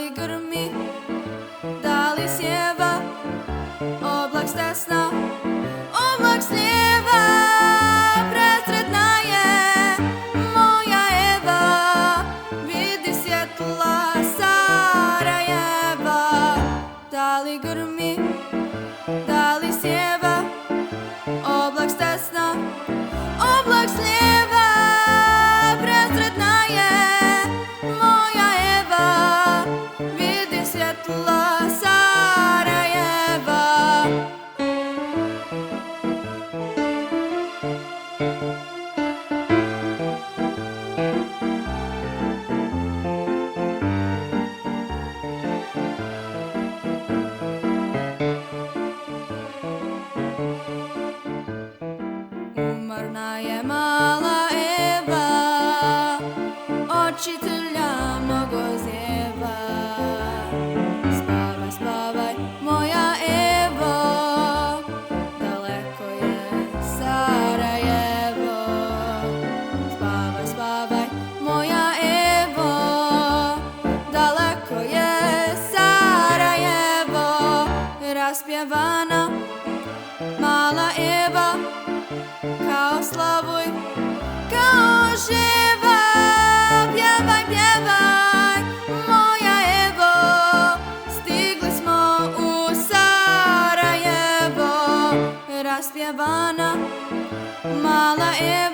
li grmi, da li sjeva oblak s tesna, oblak snijeva, presretna je moja Eva, vidi svjetla Sarajeva. Da li grmi, da li sjeva oblak s tesna, oblak snijeva, presretna je moja Eva, vidi svjetla Sarajeva. Umorna je mala Eva, učitelja mnogo zjeva. Spavaj, spavaj, moja Evo, daleko je Sarajevo. Spavaj, spavaj, moja Evo, daleko je Sarajevo. Raspjevana mala Eva, kao slavuj, kao živa, pjevaj, pjevaj, moja Evo, stigli smo u Sarajevo. Raspjevana mala Eva,